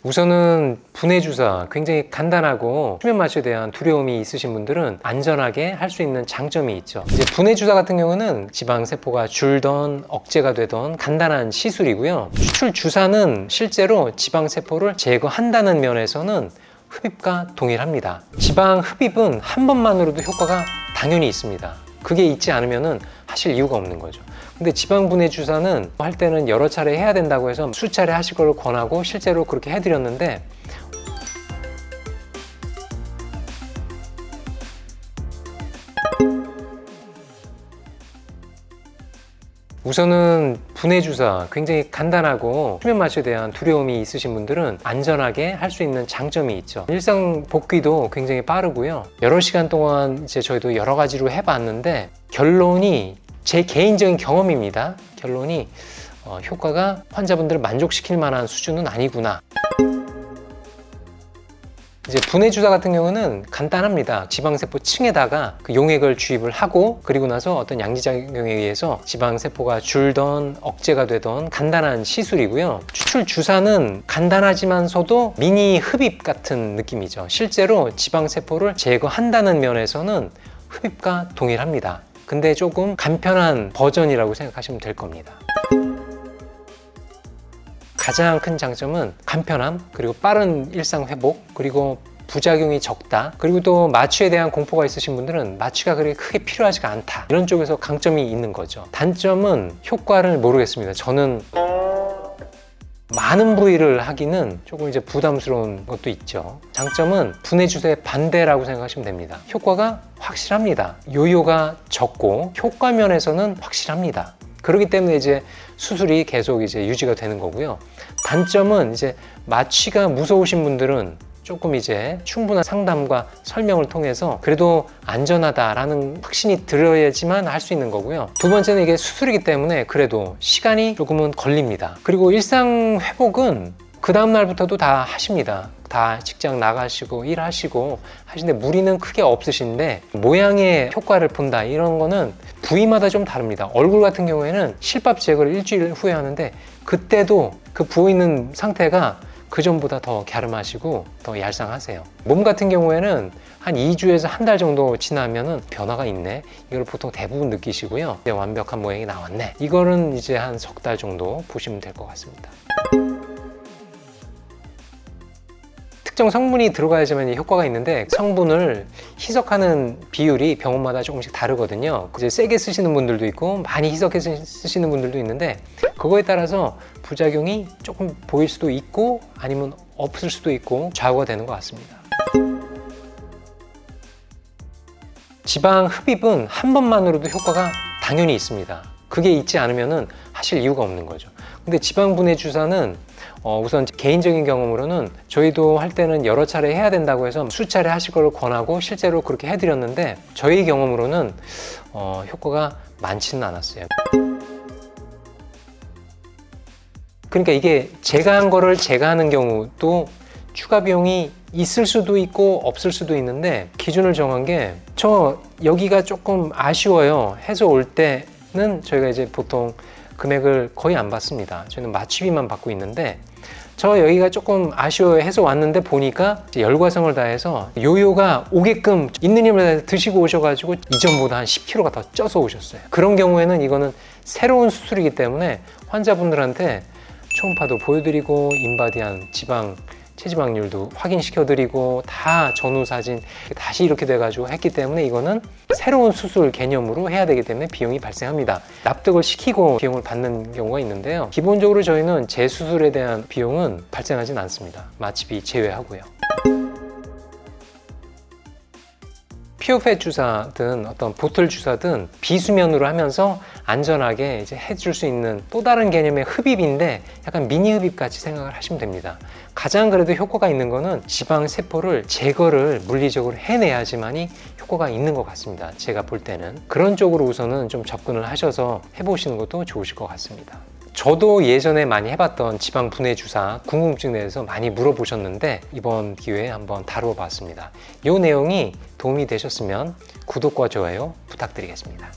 우선은 분해 주사 굉장히 간단하고 수면 마취에 대한 두려움이 있으신 분들은 안전하게 할 수 있는 장점이 있죠. 이제 분해 주사 같은 경우는 지방 세포가 줄던 억제가 되던 간단한 시술이고요. 추출 주사는 실제로 지방 세포를 제거한다는 면에서는 흡입과 동일합니다. 지방 흡입은 한 번만으로도 효과가 당연히 있습니다. 그게 있지 않으면 하실 이유가 없는 거죠. 근데 지방 분해 주사는 할 때는 여러 차례 해야 된다고 해서 수차례 하실 걸 권하고 실제로 그렇게 해드렸는데, 우선은 분해 주사 굉장히 간단하고 수면 마취에 대한 두려움이 있으신 분들은 안전하게 할 수 있는 장점이 있죠. 일상 복귀도 굉장히 빠르고요. 여러 시간 동안 이제 저희도 여러 가지로 해봤는데 결론이, 제 개인적인 경험입니다. 결론이 효과가 환자분들을 만족시킬 만한 수준은 아니구나. 이제 분해 주사 같은 경우는 간단합니다. 지방세포 층에다가 그 용액을 주입을 하고, 그리고 나서 어떤 양지작용에 의해서 지방세포가 줄던 억제가 되던 간단한 시술이고요. 추출 주사는 간단하지만서도 미니 흡입 같은 느낌이죠. 실제로 지방세포를 제거한다는 면에서는 흡입과 동일합니다. 근데 조금 간편한 버전이라고 생각하시면 될 겁니다. 가장 큰 장점은 간편함, 그리고 빠른 일상 회복, 그리고 부작용이 적다, 그리고 또 마취에 대한 공포가 있으신 분들은 마취가 그렇게 크게 필요하지가 않다, 이런 쪽에서 강점이 있는 거죠. 단점은 효과를 모르겠습니다. 저는 많은 부위를 하기는 조금 이제 부담스러운 것도 있죠. 장점은 분해 주사의 반대라고 생각하시면 됩니다. 효과가 확실합니다. 요요가 적고 효과 면에서는 확실합니다. 그렇기 때문에 이제 수술이 계속 이제 유지가 되는 거고요. 단점은 이제 마취가 무서우신 분들은 조금 이제 충분한 상담과 설명을 통해서 그래도 안전하다라는 확신이 들어야지만 할 수 있는 거고요. 두 번째는 이게 수술이기 때문에 그래도 시간이 조금은 걸립니다. 그리고 일상 회복은 그 다음 날부터도 다 하십니다. 다 직장 나가시고 일하시고 하시는데 무리는 크게 없으신데, 모양의 효과를 본다 이런 거는 부위마다 좀 다릅니다. 얼굴 같은 경우에는 실밥 제거를 일주일 후에 하는데 그때도 그 부어 있는 상태가 그 전보다 더 갸름하시고 더 얄쌍하세요. 몸 같은 경우에는 한 2주에서 한 달 정도 지나면은 변화가 있네, 이걸 보통 대부분 느끼시고요. 이제 완벽한 모양이 나왔네, 이거는 이제 한 석 달 정도 보시면 될 것 같습니다. 특정 성분이 들어가야지만 효과가 있는데 성분을 희석하는 비율이 병원마다 조금씩 다르거든요. 이제 세게 쓰시는 분들도 있고 많이 희석해서 쓰시는 분들도 있는데, 그거에 따라서 부작용이 조금 보일 수도 있고 아니면 없을 수도 있고 좌우가 되는 것 같습니다. 지방 흡입은 한 번만으로도 효과가 당연히 있습니다. 그게 있지 않으면 하실 이유가 없는 거죠. 근데 지방 분해 주사는 우선 개인적인 경험으로는 저희도 할 때는 여러 차례 해야 된다고 해서 수차례 하실 걸 권하고 실제로 그렇게 해드렸는데, 저희 경험으로는 효과가 많지는 않았어요. 그러니까 이게 제가 한 거를 제가 하는 경우도 추가 비용이 있을 수도 있고 없을 수도 있는데, 기준을 정한 게 저 여기가 조금 아쉬워요 해서 올 때는 저희가 이제 보통 금액을 거의 안 받습니다. 저희는 마취비만 받고 있는데, 저 여기가 조금 아쉬워요 해서 왔는데 보니까 열과성을 다해서 요요가 오게끔 있는 힘을 드시고 오셔가지고 이전보다 한 10kg가 더 쪄서 오셨어요. 그런 경우에는 이거는 새로운 수술이기 때문에 환자분들한테 초음파도 보여드리고 인바디한 지방 체지방률도 확인시켜드리고 다 전후 사진 다시 이렇게 돼가지고 했기 때문에 이거는 새로운 수술 개념으로 해야 되기 때문에 비용이 발생합니다. 납득을 시키고 비용을 받는 경우가 있는데요. 기본적으로 저희는 재수술에 대한 비용은 발생하진 않습니다. 마취비 제외하고요. 피오펫 주사든 어떤 보틀 주사든 비수면으로 하면서 안전하게 이제 해줄 수 있는 또 다른 개념의 흡입인데, 약간 미니 흡입 같이 생각을 하시면 됩니다. 가장 그래도 효과가 있는 거는 지방 세포를 제거를 물리적으로 해내야지만이 효과가 있는 것 같습니다. 제가 볼 때는 그런 쪽으로 우선은 좀 접근을 하셔서 해보시는 것도 좋으실 것 같습니다. 저도 예전에 많이 해봤던 지방 분해 주사 궁금증에 대해서 많이 물어보셨는데 이번 기회에 한번 다루어 봤습니다. 이 내용이 도움이 되셨으면 구독과 좋아요 부탁드리겠습니다.